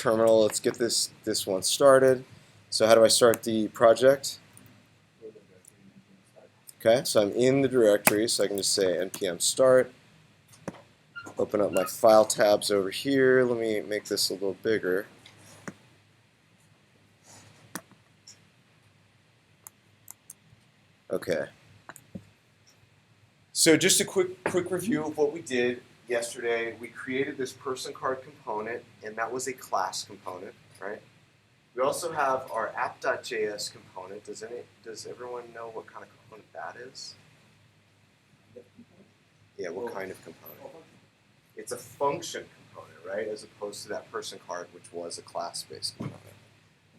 terminal. Let's get this one started. So how do I start the project? Okay, so I'm in the directory, so I can just say npm start. Open up my file tabs over here. Let me make this a little bigger. Okay. So just a quick review of what we did yesterday. We created this person card component, and that was a class component, right? We also have our app.js component. Does everyone know what kind of component that is? Yeah, what kind of component? It's a function component, right? As opposed to that person card, which was a class-based component.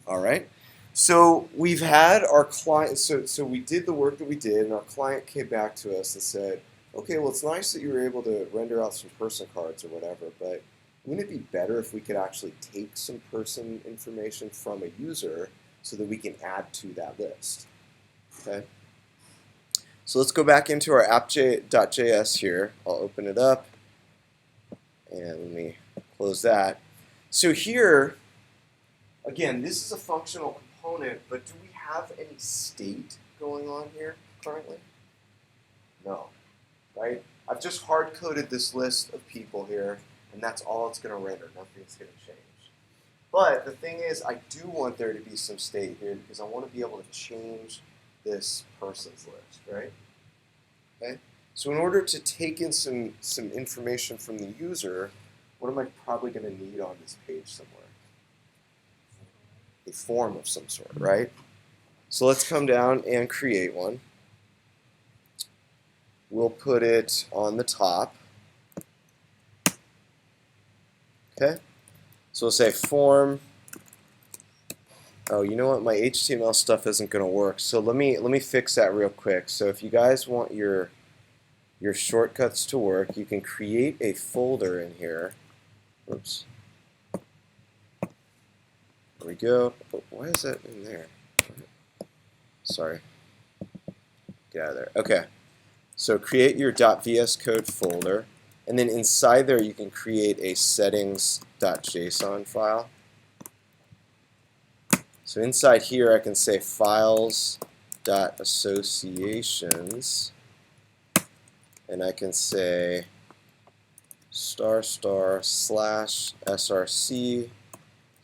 All right. So we've had our client. So we did the work that we did, and our client came back to us and said, "Okay, well, it's nice that you were able to render out some person cards or whatever, but wouldn't it be better if we could actually take some person information from a user so that we can add to that list?" Okay. So let's go back into our app.js here. I'll open it up, and let me close that. So here, again, this is a functional component, but do we have any state going on here currently? No, right? I've just hard-coded this list of people here, and that's all it's going to render. Nothing's going to change. But the thing is, I do want there to be some state here because I want to be able to change this person's list, right? Okay. So in order to take in some information from the user, what am I probably going to need on this page somewhere? A form of some sort, right? So let's come down and create one. We'll put it on the top. Okay. So we'll say form. Oh, you know what? My HTML stuff isn't going to work. So let me fix that real quick. So if you guys want your shortcuts to work, you can create a folder in here. Oops. There we go. Oh, why is that in there? Sorry. Get out of there. Okay. So create your .vs Code folder, and then inside there you can create a settings.json file. So inside here I can say files.associations, and I can say */ /src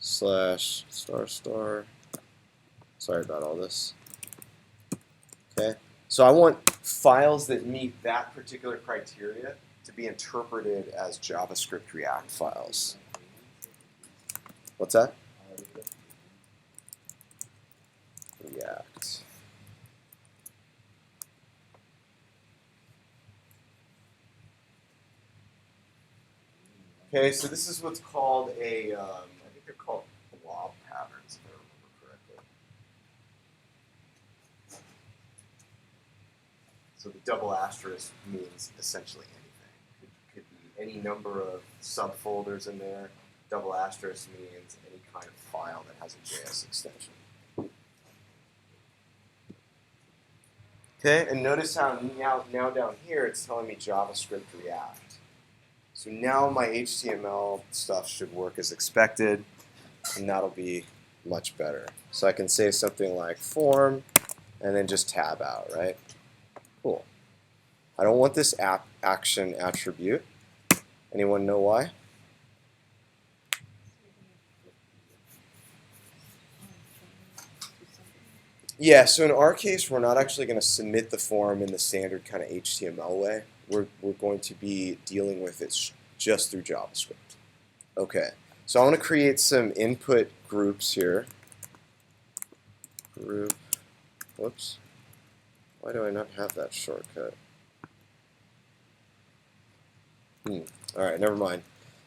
/ *. Sorry about all this. Okay. So I want files that meet that particular criteria to be interpreted as JavaScript React files. What's that? React. Okay, so this is what's called a, I think they're called blob patterns, if I remember correctly. So the double asterisk means essentially anything. Could be any number of subfolders in there. Double asterisk means any kind of file that has a JS extension. Okay, and notice how now down here it's telling me JavaScript React. So now my HTML stuff should work as expected, and that'll be much better. So I can say something like form, and then just tab out, right? Cool. I don't want this app action attribute. Anyone know why? Yeah, so in our case, we're not actually going to submit the form in the standard kind of HTML way. We're going to be dealing with it just through JavaScript. Okay, so I want to create some input groups here. Group, whoops. Why do I not have that shortcut? All right, never mind.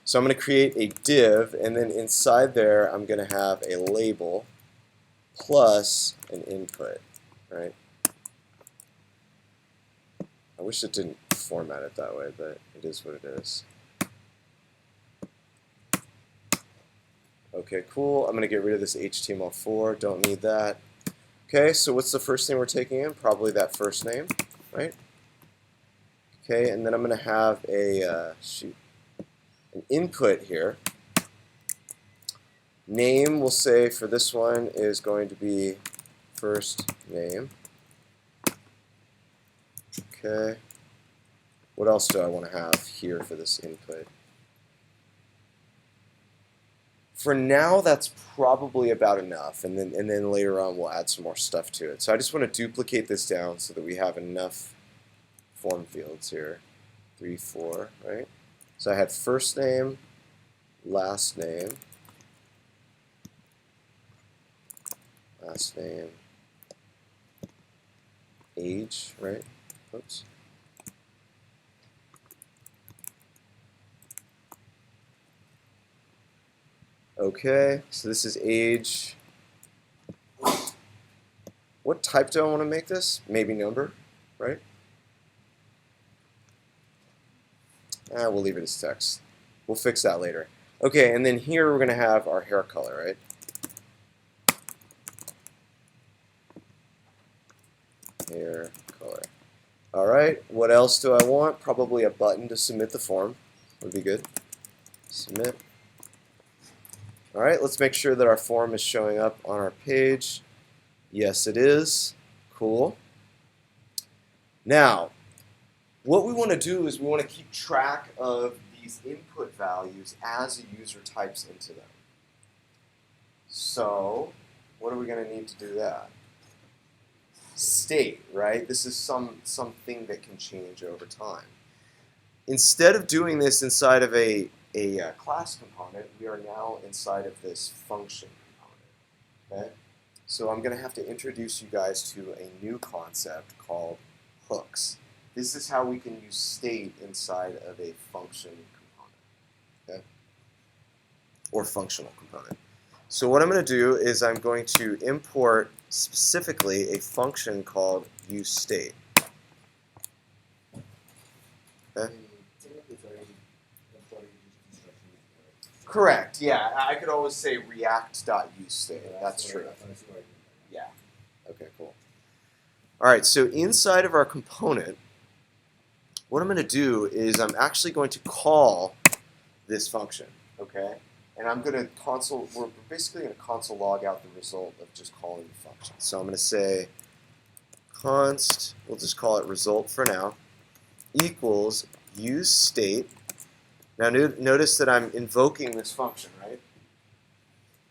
So I'm going to create a div, and then inside there, I'm going to have a label plus an input, right? I wish it didn't format it that way, but it is what it is. Okay, cool. I'm going to get rid of this HTML4. Don't need that. Okay, so what's the first thing we're taking in? Probably that first name, right? Okay, and then I'm going to have a an input here. Name, we'll say for this one, is going to be first name. Okay. What else do I want to have here for this input? For now, that's probably about enough, and then later on we'll add some more stuff to it. So I just want to duplicate this down so that we have enough form fields here. 3, 4, right? So I had first name, last name, age, right? Oops. Okay, so this is age. What type do I want to make this? Maybe number, right? We'll leave it as text. We'll fix that later. Okay, and then here we're going to have our hair color, right? Hair color. All right, what else do I want? Probably a button to submit the form would be good. Submit. All right, let's make sure that our form is showing up on our page. Yes, it is. Cool. Now, what we want to do is we want to keep track of these input values as a user types into them. So, what are we going to need to do that? State, right? This is something that can change over time. Instead of doing this inside of a class component, we are now inside of this function component. Okay? So I'm going to have to introduce you guys to a new concept called hooks. This is how we can use state inside of a function component, okay? Or functional component. So what I'm going to do is I'm going to import specifically a function called useState. Okay? Correct, yeah. I could always say react.useState. That's true. Yeah. Okay, cool. All right, so inside of our component, what I'm going to do is I'm actually going to call this function, okay? And I'm going to we're basically going to console log out the result of just calling the function. So I'm going to say const, we'll just call it result for now, equals useState. Now notice that I'm invoking this function, right?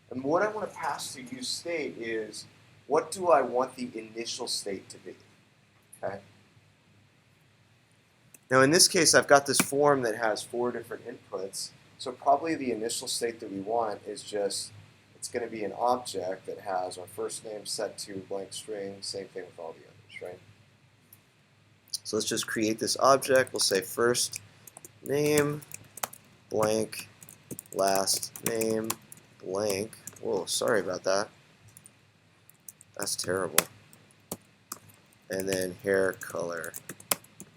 And what I want to pass to useState is, what do I want the initial state to be? Okay. Now in this case, I've got this form that has 4 different inputs. So probably the initial state that we want is just, it's going to be an object that has our first name set to blank string, same thing with all the others, right? So let's just create this object. We'll say first name blank, last name blank. Whoa, sorry about that. That's terrible. And then hair color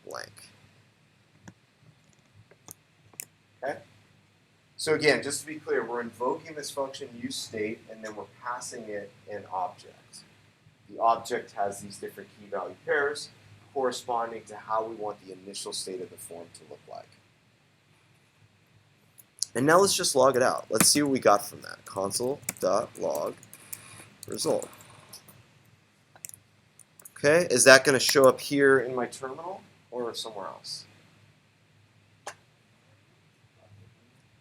blank. Okay? So again, just to be clear, we're invoking this function useState, and then we're passing it an object. The object has these different key value pairs corresponding to how we want the initial state of the form to look like. And now let's just log it out. Let's see what we got from that. Console.log result. Okay, is that going to show up here in my terminal or somewhere else?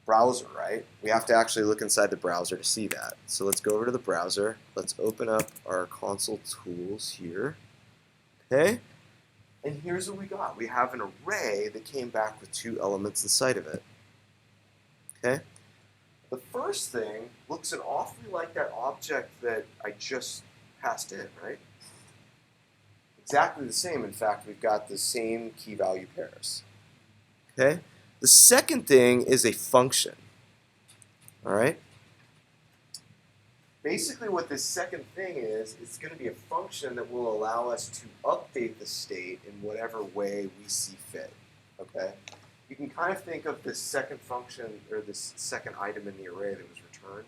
Browser, right? We have to actually look inside the browser to see that. So let's go over to the browser. Let's open up our console tools here. Okay, and here's what we got. We have an array that came back with 2 elements inside of it. Okay, the first thing looks an awfully like that object that I just passed in, right? Exactly the same. In fact, we've got the same key value pairs. Okay. The second thing is a function. All right. Basically, what this second thing is, it's going to be a function that will allow us to update the state in whatever way we see fit. Okay. You can kind of think of this second function, or this second item in the array that was returned,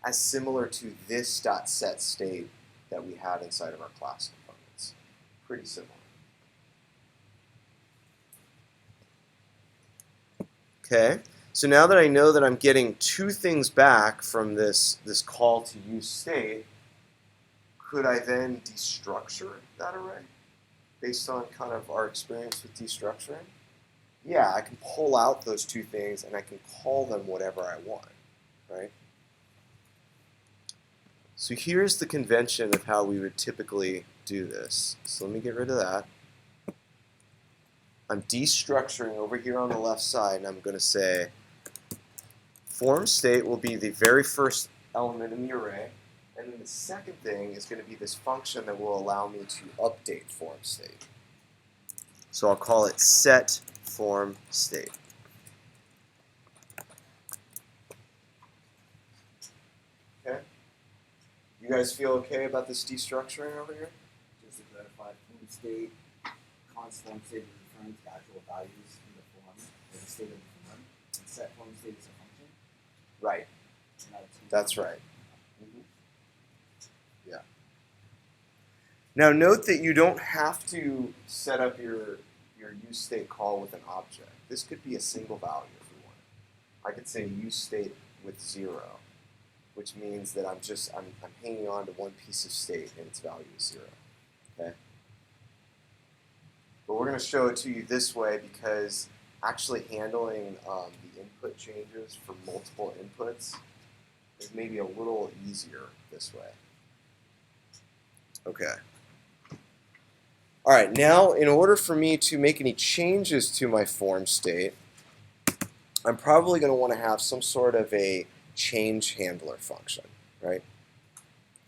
as similar to this .setState that we had inside of our class components. Pretty similar. Okay, So now that I know that I'm getting two things back from this call to useState, could I then destructure that array based on kind of our experience with destructuring? Yeah, I can pull out those two things and I can call them whatever I want, right? So here's the convention of how we would typically do this. So let me get rid of that. I'm destructuring over here on the left side, and I'm going to say form state will be the very first element in the array, and then the second thing is going to be this function that will allow me to update form state. So I'll call it set form state. Okay? You guys feel okay about this destructuring over here? Just to clarify, form state, const form state returns the actual values in the form, or the state of the form, and set form state is a function. Right. That's right. Yeah. Now note that you don't have to set up your useState call with an object. This could be a single value if we want. I could say useState with 0, which means that I'm hanging on to one piece of state and its value is 0. Okay. But we're going to show it to you this way because actually handling the input changes for multiple inputs is maybe a little easier this way. Okay. All right, now in order for me to make any changes to my form state, I'm probably going to want to have some sort of a change handler function, right?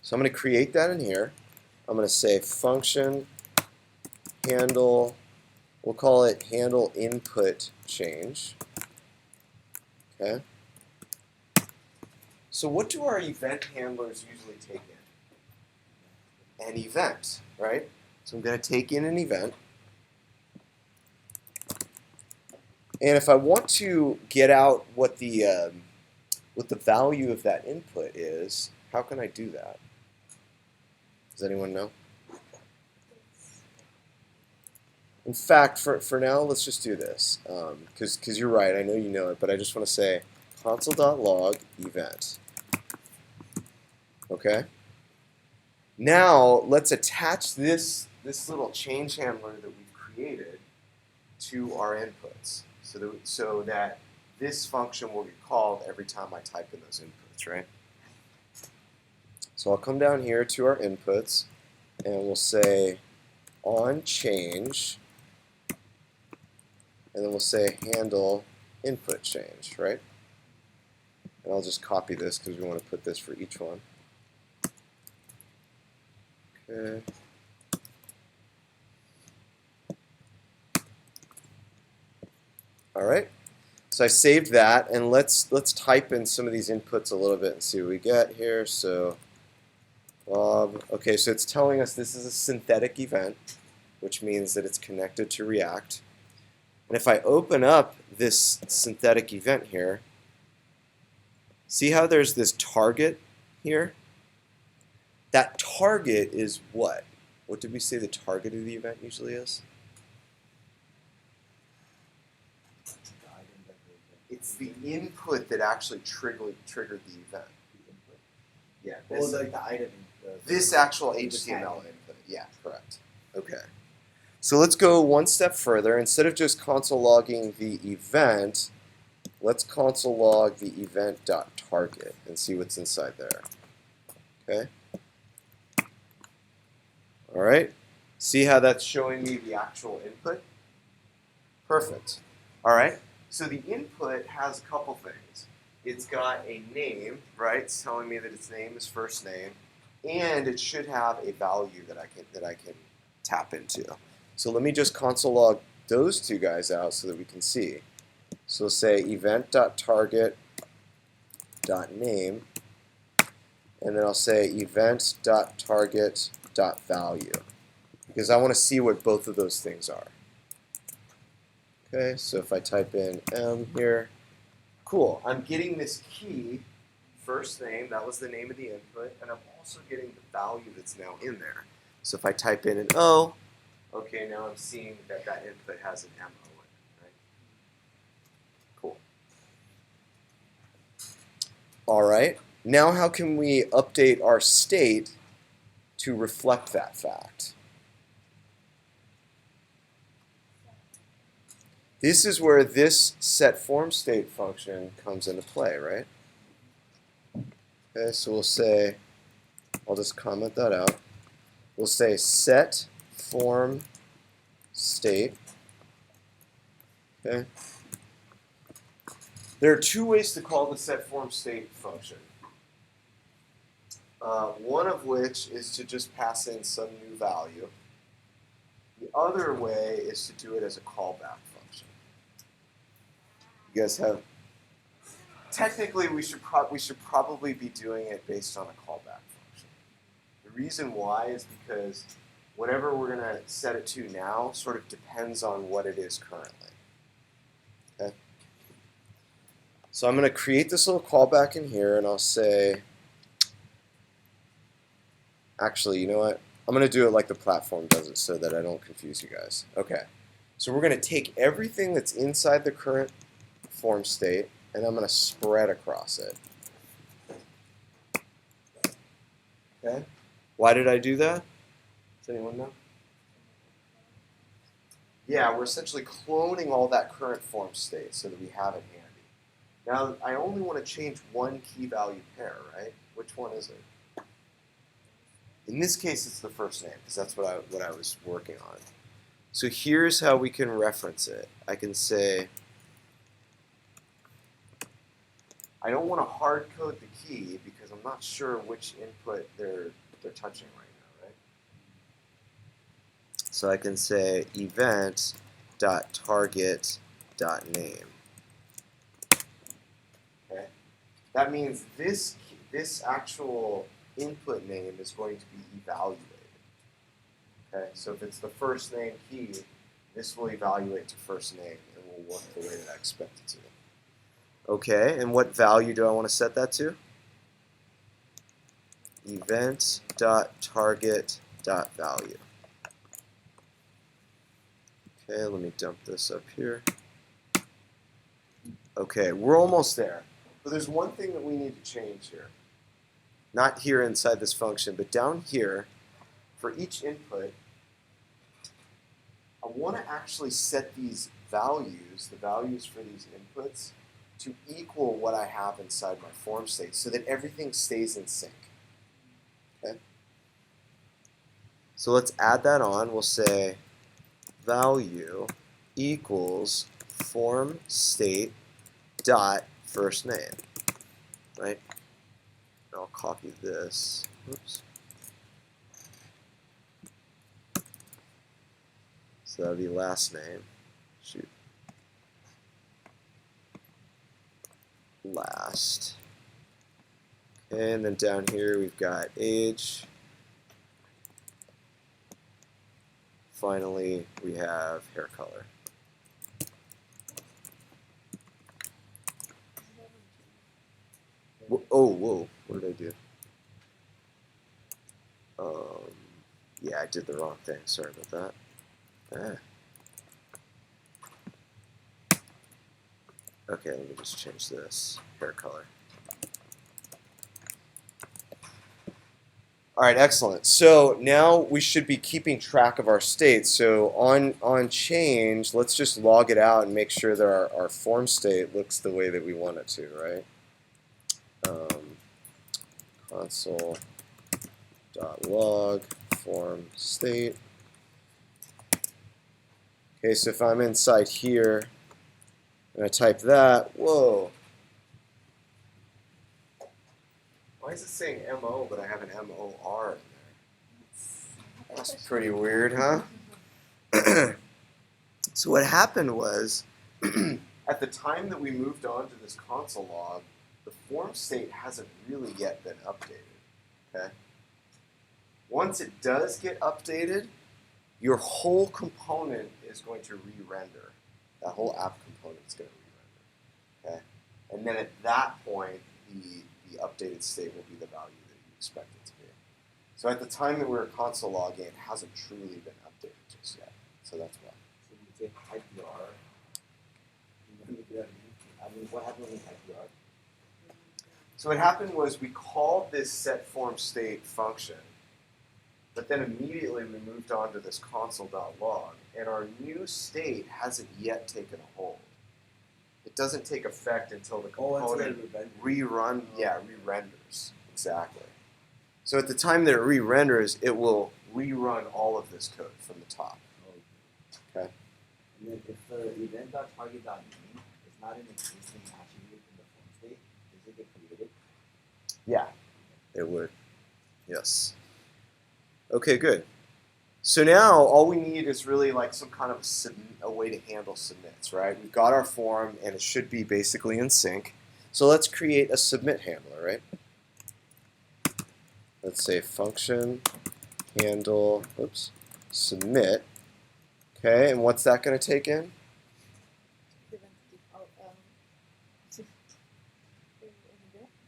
So I'm going to create that in here. I'm going to say function handle, we'll call it handle input change. Okay. So what do our event handlers usually take in? An event, right? So I'm going to take in an event. And if I want to get out what the value of that input is, how can I do that? Does anyone know? In fact, for now, let's just do this. Because you're right, I know you know it, but I just want to say console.log event. Okay? Now, let's attach this little change handler that we've created to our inputs so that this function will get called every time I type in those inputs, right? So I'll come down here to our inputs, and we'll say on change, and then we'll say handle input change, right? And I'll just copy this because we want to put this for each one. Okay. All right. So I saved that, and let's type in some of these inputs a little bit and see what we get here. So Bob, okay, so it's telling us this is a synthetic event, which means that it's connected to React. And if I open up this synthetic event here, see how there's this target here? That target is what? What did we say the target of the event usually is? It's the input that actually triggered the event. Yeah. This, like the item. This actual HTML input. Yeah, correct. Okay. So let's go one step further. Instead of just console logging the event, let's console log the event.target and see what's inside there. Okay. All right. See how that's showing me the actual input? Perfect. All right. So the input has a couple things. It's got a name, right? It's telling me that its name is first name, and it should have a value that I can tap into. So let me just console log those two guys out so that we can see. So say event.target.name, and then I'll say event.target.value, because I want to see what both of those things are. Okay, so if I type in M here, cool. I'm getting this key, first name, that was the name of the input, and I'm also getting the value that's now in there. So if I type in an O, okay, now I'm seeing that that input has an MO in it, right? Cool. All right. Now how can we update our state to reflect that fact? This is where this setFormState function comes into play, right? Okay, so we'll say, I'll just comment that out. We'll say setFormState. Okay. There are two ways to call the setFormState function. One of which is to just pass in some new value. The other way is to do it as a callback function. You guys have. Technically, we should probably be doing it based on a callback function. The reason why is because whatever we're going to set it to now sort of depends on what it is currently. Okay. So I'm going to create this little callback in here, and I'll say. Actually, you know what? I'm going to do it like the platform does it so that I don't confuse you guys. Okay. So we're going to take everything that's inside the current form state, and I'm going to spread across it. Okay. Why did I do that? Does anyone know? Yeah, we're essentially cloning all that current form state so that we have it handy. Now, I only want to change one key value pair, right? Which one is it? In this case, it's the first name, because that's what I was working on. So here's how we can reference it. I can say, I don't want to hard code the key because I'm not sure which input they're touching right now, right? So I can say event.target.name. Okay, that means this actual input name is going to be evaluated. Okay, so if it's the first name key, this will evaluate to first name and will work the way that I expect it to. Okay, and what value do I want to set that to? Event.target.value. Okay, let me dump this up here. Okay, we're almost there. But there's one thing that we need to change here. Not here inside this function, but down here, for each input, I want to actually set these values, the values for these inputs, to equal what I have inside my form state so that everything stays in sync. Okay? So let's add that on. We'll say value equals form state dot first name, right? And I'll copy this. Oops. So that would be last name. Shoot. Last. Okay, and then down here we've got age. Finally, we have hair color. Oh, whoa, what did I do? Yeah, I did the wrong thing. Sorry about that. Okay, let me just change this hair color. All right, excellent. So now we should be keeping track of our state. So on change, let's just log it out and make sure that our form state looks the way that we want it to, right? Console.log form state. Okay, so if I'm inside here and I type that, whoa. Why is it saying MO, but I have an MOR in there? That's pretty weird, huh? So what happened was, at the time that we moved on to this console log, the form state hasn't really yet been updated. Okay? Once it does get updated, your whole component is going to re-render. That whole app component is going to re-render. Okay? And then at that point, the updated state will be the value that you expect it to be. So at the time that we were console logging, it hasn't truly been updated just yet. So that's why. So you say IPR. I mean, what happened with IPR? So what happened was we called this setFormState function, but then immediately we moved on to this console.log, and our new state hasn't yet taken a hold. It doesn't take effect until the component re-renders. Exactly. So at the time that it re-renders, it will rerun all of this code from the top. Okay. And then if the event.target.name is not an existing attribute in the form state, does it get created? Yeah, it would. Yes. Okay, good. So now all we need is really like some kind of a way to handle submits, right? We've got our form and it should be basically in sync. So let's create a submit handler, right? Let's say function handle, submit. Okay, and what's that going to take in?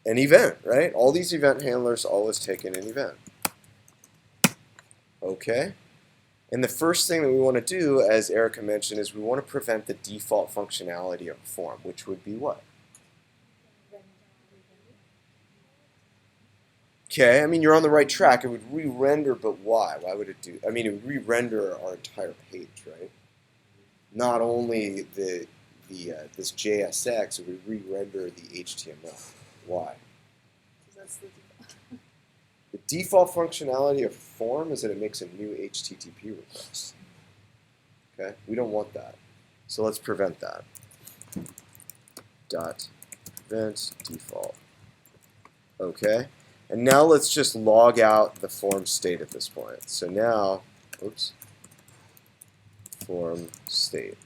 An event, right? All these event handlers always take in an event. Okay. And the first thing that we want to do, as Erica mentioned, is we want to prevent the default functionality of a form, which would be what? Okay, I mean, you're on the right track. It would re-render, but why? Why would it do? I mean, it would re-render our entire page, right? Not only this JSX, it would re-render the HTML. Why? That's the default. The default functionality of form is that it makes a new HTTP request. Okay, we don't want that. So let's prevent that. Prevent default. Okay, and now let's just log out the form state at this point. So now, form state.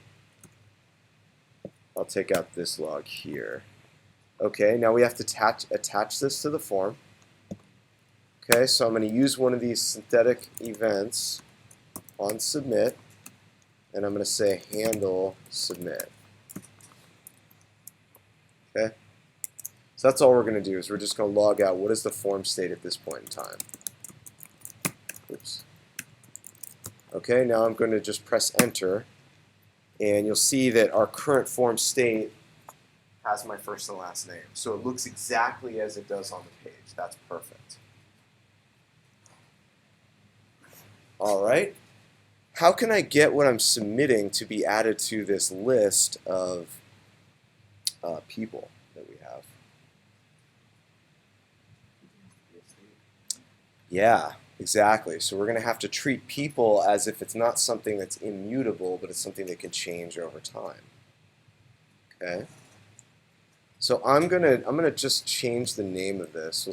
I'll take out this log here. Okay, now we have to attach this to the form. Okay, so I'm going to use one of these synthetic events on submit, and I'm going to say handle submit. Okay, so that's all we're going to do is we're just going to log out what is the form state at this point in time. Oops. Okay, now I'm going to just press enter, and you'll see that our current form state has my first and last name. So it looks exactly as it does on the page. That's perfect. All right. How can I get what I'm submitting to be added to this list of people that we have? Yeah, exactly. So we're going to have to treat people as if it's not something that's immutable, but it's something that can change over time. Okay. So I'm gonna just change the name of this.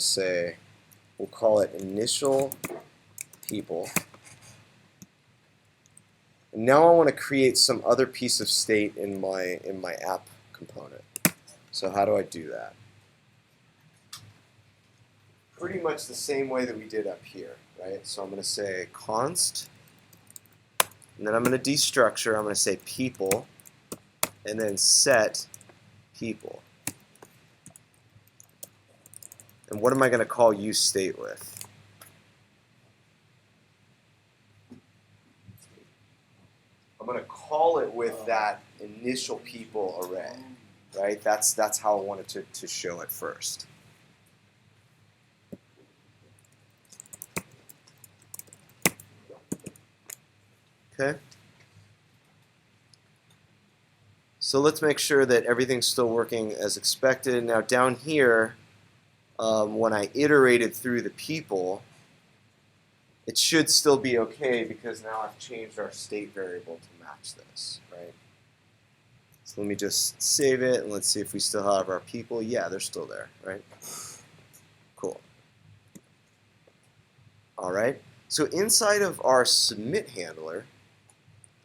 We'll call it initial people. And now I want to create some other piece of state in my app component. So how do I do that? Pretty much the same way that we did up here, right? So I'm going to say const, and then I'm going to destructure. I'm going to say people, and then set people. And what am I going to call useState with? I'm going to call it with that initial people array, right? That's how I wanted to show it first. Okay. So let's make sure that everything's still working as expected. Now down here, when I iterated through the people, it should still be okay because now I've changed our state variable to match this, right? So let me just save it and let's see if we still have our people. Yeah, they're still there, right? Cool. All right. So inside of our submit handler,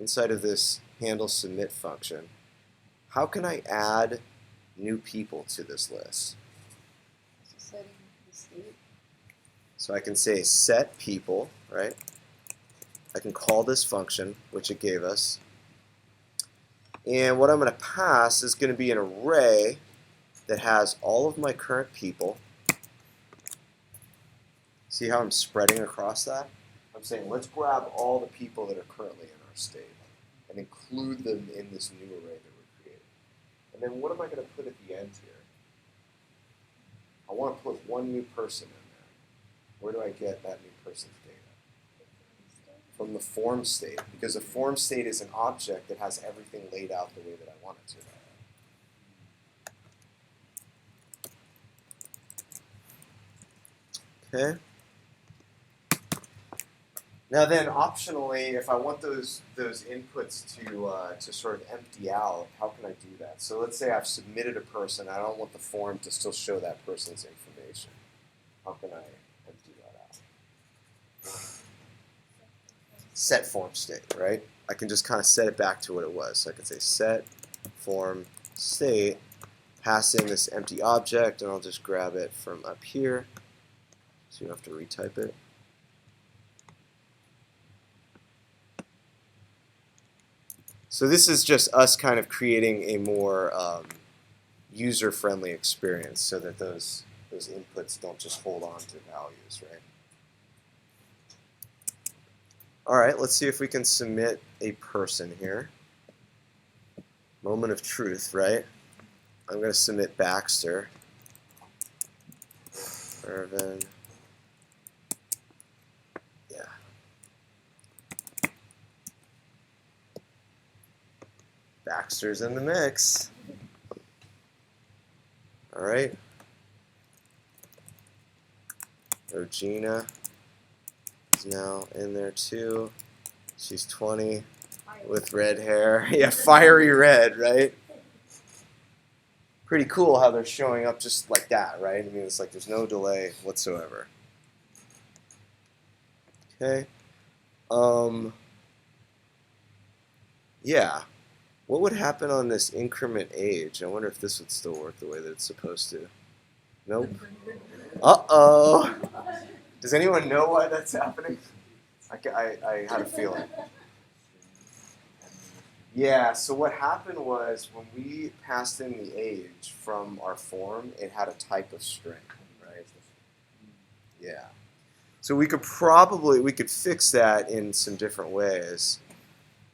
inside of this handle submit function, how can I add new people to this list? So setting the state. So I can say set people, right? I can call this function, which it gave us. And what I'm going to pass is going to be an array that has all of my current people. See how I'm spreading across that? I'm saying let's grab all the people that are currently in our state and include them in this new array that we're creating. And then what am I going to put at the end here? I want to put one new person in there. Where do I get that new person's data? From the form state, because a form state is an object that has everything laid out the way that I want it to. Okay. Now then, optionally, if I want those inputs to sort of empty out, how can I do that? So let's say I've submitted a person. I don't want the form to still show that person's information. How can I empty that out? Set form state, right? I can just kind of set it back to what it was. So I can say set form state, pass in this empty object, and I'll just grab it from up here, so you don't have to retype it. So this is just us kind of creating a more user-friendly experience, so that those inputs don't just hold on to values, right? All right, let's see if we can submit a person here. Moment of truth, right? I'm going to submit Baxter. Irvin. Yeah. Baxter's in the mix. All right. Regina is now in there too. She's 20 with red hair. Yeah, fiery red, right? Pretty cool how they're showing up just like that, right? I mean, it's like there's no delay whatsoever. Okay. Yeah. What would happen on this increment age? I wonder if this would still work the way that it's supposed to. Nope. Uh-oh. Does anyone know why that's happening? I had a feeling. Yeah, so what happened was when we passed in the age from our form, it had a type of string, right? Yeah. So we could fix that in some different ways.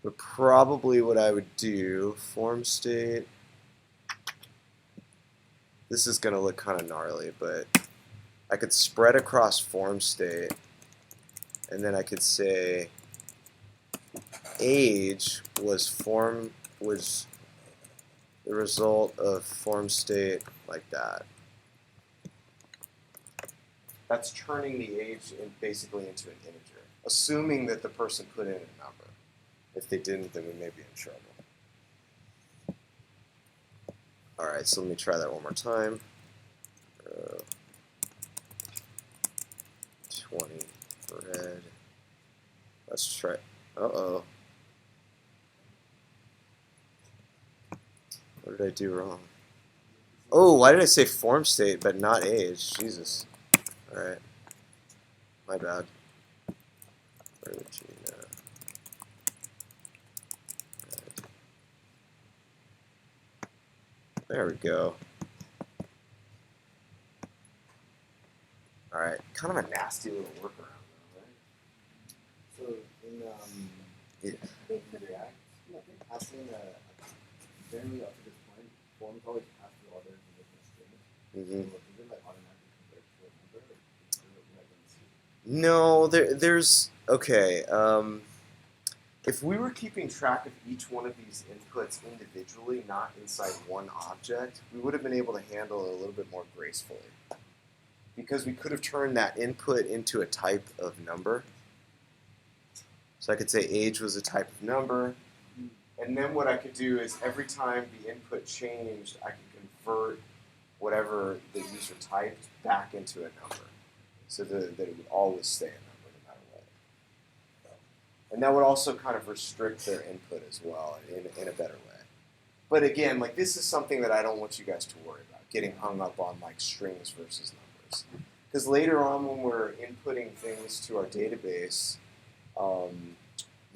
But probably what I would do, form state, this is going to look kind of gnarly, but I could spread across form state, and then I could say age was the result of form state like that. That's turning the age basically into an integer, assuming that the person put in a number. If they didn't, then we may be in trouble. All right, so let me try that one more time. 20 red. Let's try. Uh-oh. What did I do wrong? Oh, why did I say form state but not age? Jesus. All right. My bad. Regina. There we go. All right. Kind of a nasty little workaround, though, right? So in React, passing generally up to this point, forms always pass through all their different strings. Mm-hmm. So is it like automatically convert to a number, or is it like in C? No, there's okay. If we were keeping track of each one of these inputs individually, not inside one object, we would have been able to handle it a little bit more gracefully. Because we could have turned that input into a type of number. So I could say age was a type of number. And then what I could do is every time the input changed, I could convert whatever the user typed back into a number. So that it would always stay a number no matter what. And that would also kind of restrict their input as well in a better way. But again, like this is something that I don't want you guys to worry about, getting hung up on like strings versus numbers. Because later on when we're inputting things to our database,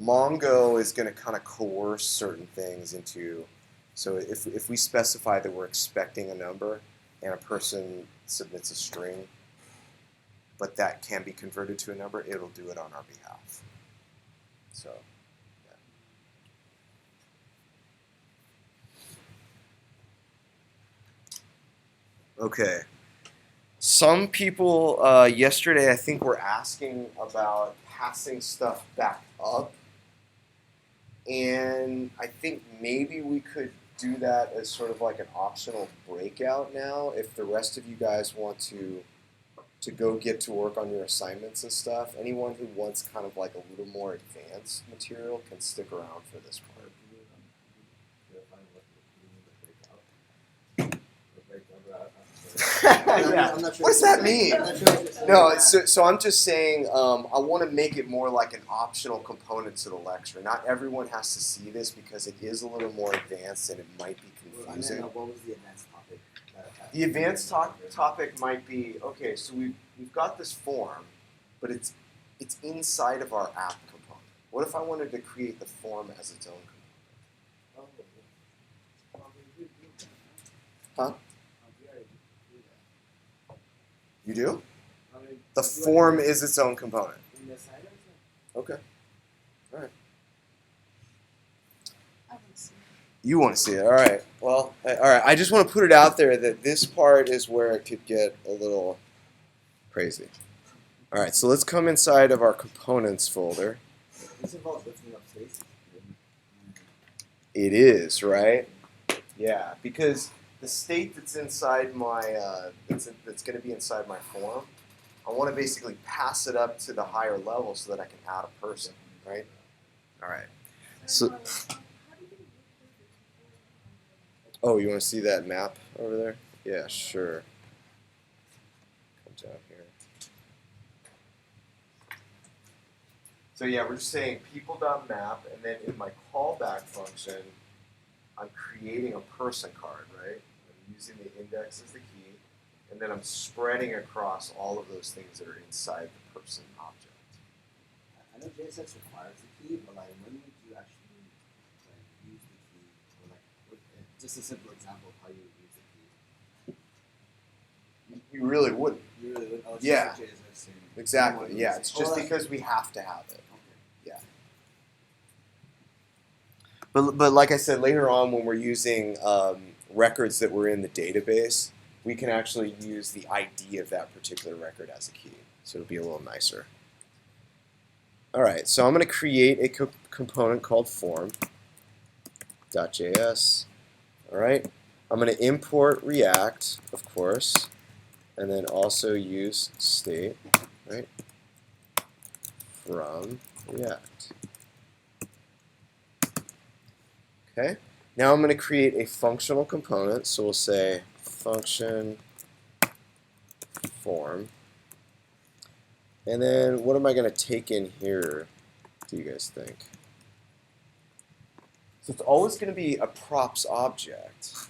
Mongo is going to kind of coerce certain things into, so if we specify that we're expecting a number and a person submits a string, but that can be converted to a number, it'll do it on our behalf. So, yeah. Okay. Some people yesterday, I think, were asking about passing stuff back up. And I think maybe we could do that as sort of like an optional breakout now if the rest of you guys want to go get to work on your assignments and stuff. Anyone who wants kind of like a little more advanced material can stick around for this part. Yeah. I'm not sure What does that mean? I'm not sure what you're saying. No, so I'm just saying I want to make it more like an optional component to the lecture. Not everyone has to see this because it is a little more advanced and it might be confusing. What was the advanced topic? The advanced topic might be, okay, so we've got this form, but it's inside of our app component. What if I wanted to create the form as its own component? Huh? You do? The form is its own component. Okay. All right. I want to see. You want to see it. All right. Well, all right. I just want to put it out there that this part is where it could get a little crazy. All right. So let's come inside of our components folder. This involves lifting up spaces. It is, right? Yeah, because the state that's inside my that's going to be inside my form, I want to basically pass it up to the higher level so that I can add a person, right? All right. So, oh, you want to see that map over there? Yeah, sure. Come down here. So yeah, we're just saying people.map, and then in my callback function, I'm creating a person card, right? I'm using the index as the key, and then I'm spreading across all of those things that are inside the person object. I know JSX requires the key, but like when would you actually like use the key? Or like just a simple example of how you would use the key. You really wouldn't. You really would. Oh, it's Yeah. just a JSX thing. Exactly. Yeah, it's just like, because we have to have it. okay. But like I said, later on when we're using records that were in the database, we can actually use the ID of that particular record as a key. So it'll be a little nicer. All right, so I'm going to create a component called form.js. All right, I'm going to import React, of course, and then also use state, right, from React. Okay, now I'm going to create a functional component, so we'll say function form. And then what am I going to take in here, do you guys think? So it's always going to be a props object.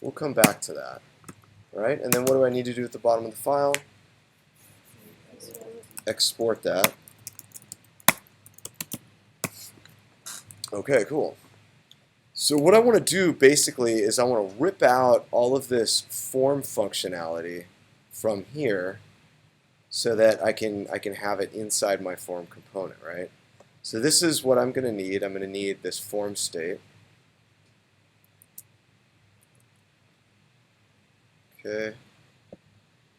We'll come back to that. All right, and then what do I need to do at the bottom of the file? Export that. Okay, cool. So what I want to do basically is I want to rip out all of this form functionality from here so that I can have it inside my form component, right? So this is what I'm going to need. I'm going to need this form state. Okay.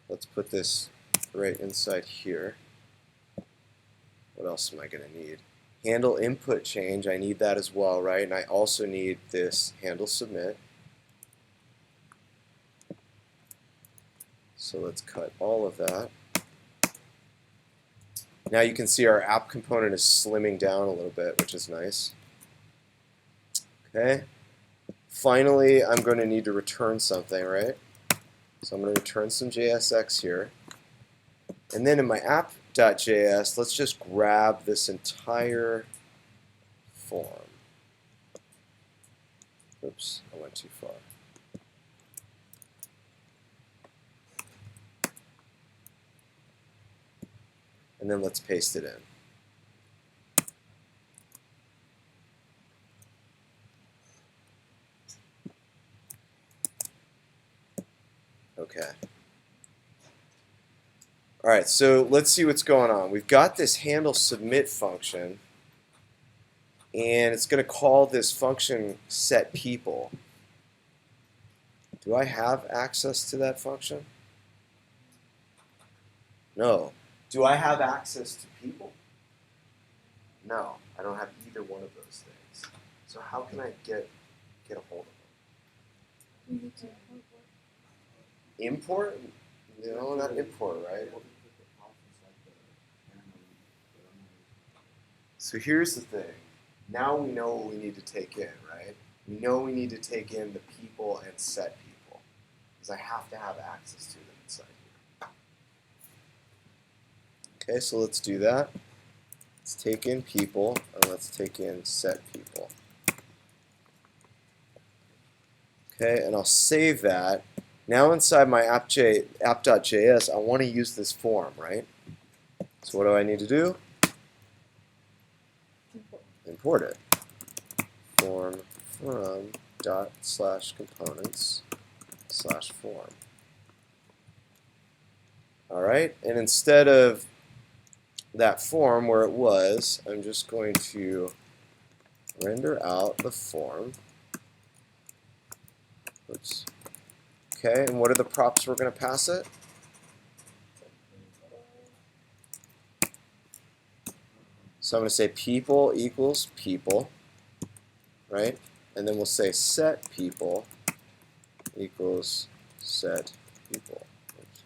Let's put this right inside here. What else am I going to need? Handle input change, I need that as well, right? And I also need this handle submit. So let's cut all of that. Now you can see our app component is slimming down a little bit, which is nice. Okay. Finally, I'm going to need to return something, right? So I'm going to return some JSX here. And then in my app.js, let's just grab this entire form. Oops, I went too far. And then let's paste it in. Okay. All right, so let's see what's going on. We've got this handle submit function, and it's going to call this function set people. Do I have access to that function? No. Do I have access to people? No, I don't have either one of those things. So how can I get a hold of them? We need to Import? No, not import, right? So here's the thing. Now we know what we need to take in, right? We know we need to take in the people and set people. Because I have to have access to them inside here. Okay, so let's do that. Let's take in people, and let's take in set people. Okay, and I'll save that. Now inside my app.js, I want to use this form, right? So what do I need to do? Import it. Form from ./components/form. All right, and instead of that form where it was, I'm just going to render out the form. Oops. Okay, and what are the props we're going to pass it? So I'm going to say people equals people, right? And then we'll say set people equals set people. Oops.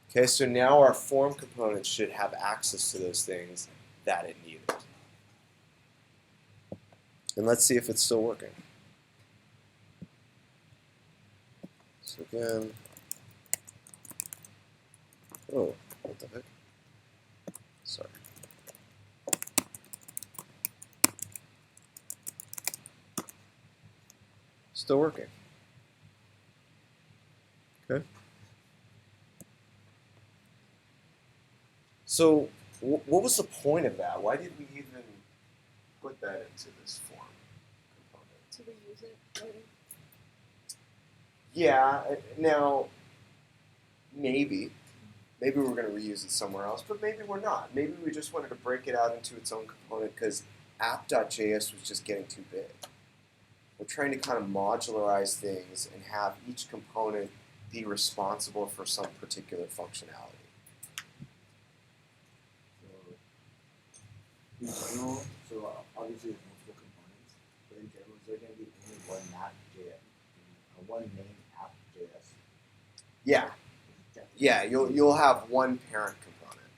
Okay, so now our form component should have access to those things that it needed. And let's see if it's still working. So again, oh, what the heck? Sorry. Still working. Okay. So what was the point of that? Why did we even put that into this form component? to reuse it later. Yeah, now, maybe we're going to reuse it somewhere else, but maybe we're not. Maybe we just wanted to break it out into its own component because app.js was just getting too big. We're trying to kind of modularize things and have each component be responsible for some particular functionality. In general, so obviously there's multiple components, but in general, is there going to be only one map.js, one main app.js? Yeah, yeah. You'll have one parent component.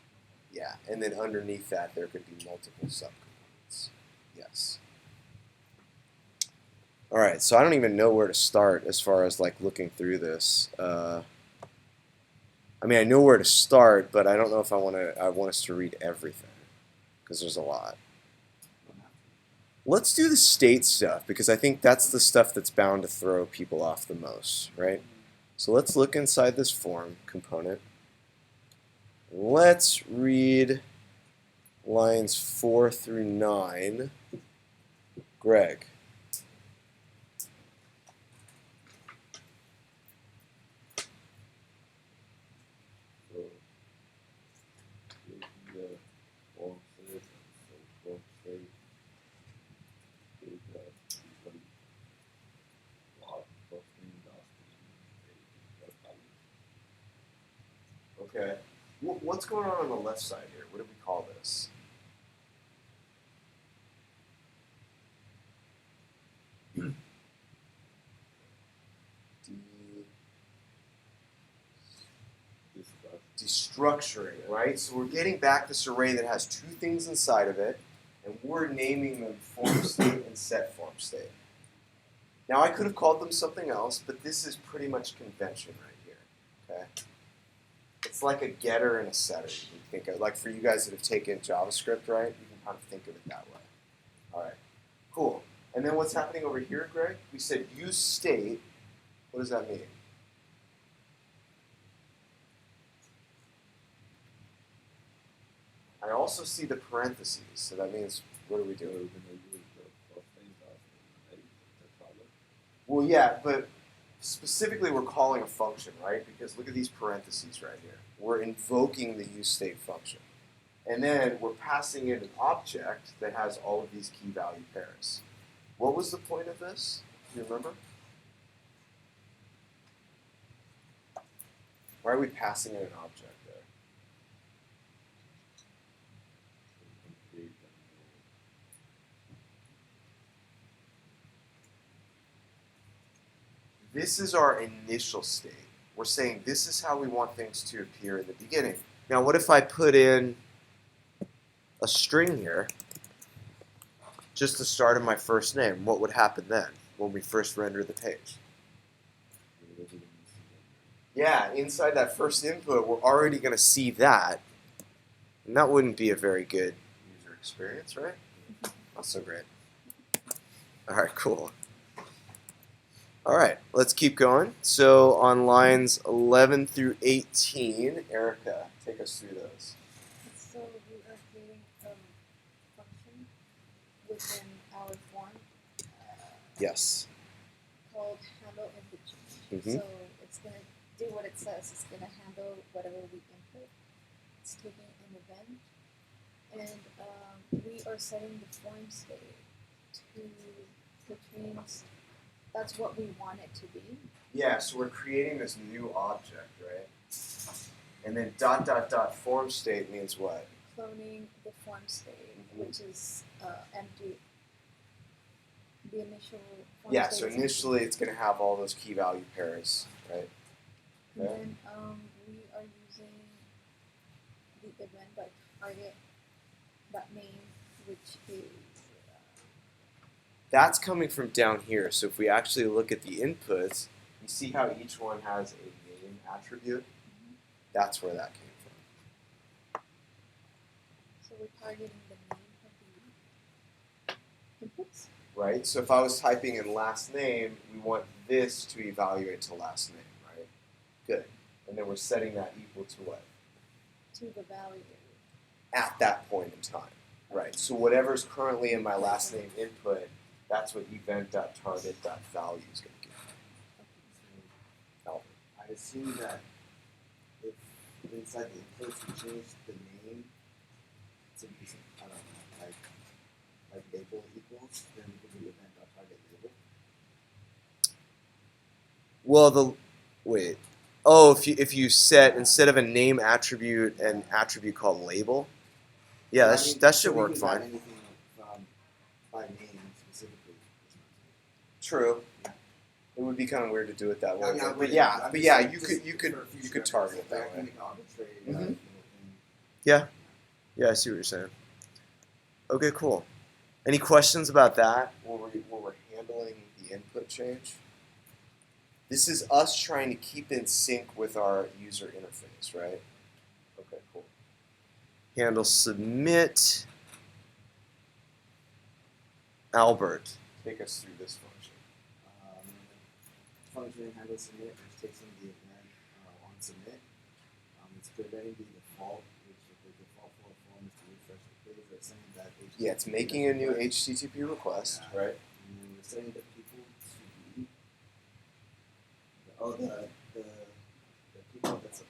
Yeah, and then underneath that there could be multiple subcomponents. Yes. All right, so I don't even know where to start as far as like looking through this. I mean, I know where to start, but I don't know if I want us to read everything because there's a lot. Let's do the state stuff because I think that's the stuff that's bound to throw people off the most, right? So let's look inside this form component. Let's read lines 4 through 9. Greg. Okay. What's going on the left side here? What do we call this? Destructuring, right? So we're getting back this array that has two things inside of it, and we're naming them form state and set form state. Now I could have called them something else, but this is pretty much convention right here. Okay. It's like a getter and a setter. You think of, like for you guys that have taken JavaScript, right? You can kind of think of it that way. All right, cool. And then what's happening over here, Greg? We said use state. What does that mean? I also see the parentheses, so that means what are we doing? Well, yeah, but specifically we're calling a function, right? Because look at these parentheses right here. We're invoking the useState function. And then we're passing in an object that has all of these key value pairs. What was the point of this? Do you remember? Why are we passing in an object there? This is our initial state. We're saying this is how we want things to appear in the beginning. Now, what if I put in a string here, just the start of my first name? What would happen then when we first render the page? Yeah, inside that first input, we're already going to see that. And that wouldn't be a very good user experience, right? Not so great. All right, cool. All right, let's keep going. So on lines 11 through 18, Erica, take us through those. So we are creating a function within our form Yes. called handle input change. Mhm. So it's going to do what it says. It's going to handle whatever we input. It's taking an event. And we are setting the form state to, which means that's what we want it to be. Yeah, so we're creating this new object, right? And then dot, dot, dot form state means what? Cloning the form state, Mhm. which is empty. The initial form Yeah, state so is initially it's going to have all those key value pairs, right? empty. And then we are using the event.target name, which is That's coming from down here. So if we actually look at the inputs, you see how each one has a name attribute? That's where that came from. so we're targeting the name of the inputs. Right? So if I was typing in last name, we want this to evaluate to last name, right? Good. And then we're setting that equal to what? To the value. At that point in time. Right. So whatever's currently in my last name input, that's what event.target.value is going to give. Albert. I assume that if inside the inputs we change the name to be some, I don't know, like label equals, then we can do event.target label. Well, wait. Oh, if you set instead of a name attribute an attribute called label, yeah, So that so should we work can fine. add anything from by name specifically. True. It would be kind of weird to do it that way, I mean, I but wouldn't. yeah, I'm but just yeah, saying, you just could for future you could target it reference, that way. like, arbitrary, Mhm. thing. Yeah, I see what you're saying. Okay, cool. Any questions about that when we're handling the input change? This is us trying to keep in sync with our user interface, right? Okay, cool. Handle submit. Albert, take us through this function. Function handles submit, which takes in the event on submit. It's preventing the default, which the default for a form is to refresh the page. We're setting that HTTP Yeah, it's making a new request. HTTP request, Yeah. right? And then we're setting the people to be the people that's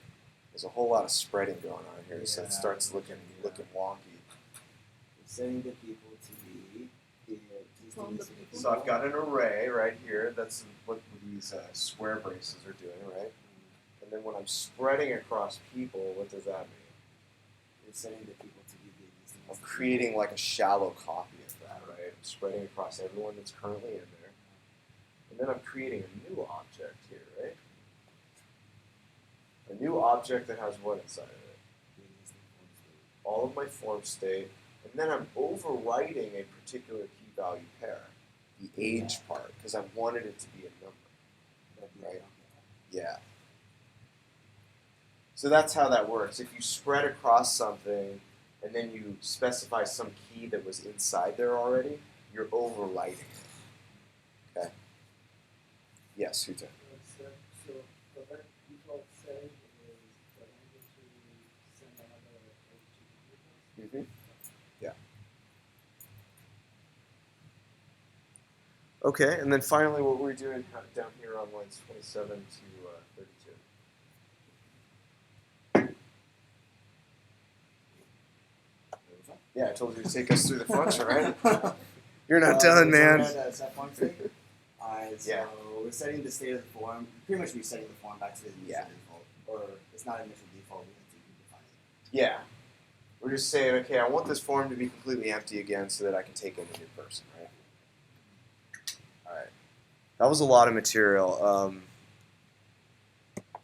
There's a whole lot of spreading going on here, so it Yeah, starts looking yeah. wonky. we're setting the people to be these From the things. people. So I've got an array right here. That's what these square braces are doing, right? And then when I'm spreading across people, what does that mean? We're setting the people to be these things. I'm creating like a shallow copy of that, right? I'm spreading across everyone that's currently in there. And then I'm creating a new object here, right? A new object that has what inside of it? All of my form state. And then I'm overwriting a particular key value pair, the age part, because I wanted it to be a number. Right. Yeah. So that's how that works. If you spread across something and then you specify some key that was inside there already, you're overwriting it. Okay? Yes, Huta. So the right default setting is for Android to send another HTTP request. Mm-hmm. Yeah. Okay, and then finally what we're doing down here on lines 27 to 32. Yeah, I told you to take us through the function, right? You're not done, man. So we're at set form state. Alright, so Yeah. we're setting the state of the form. Pretty much resetting the form back to the initial Yeah. default. Or it's not initial default, we have to redefine it. Yeah. We're just saying, okay, I want this form to be completely empty again so that I can take in a new person, right? All right. That was a lot of material.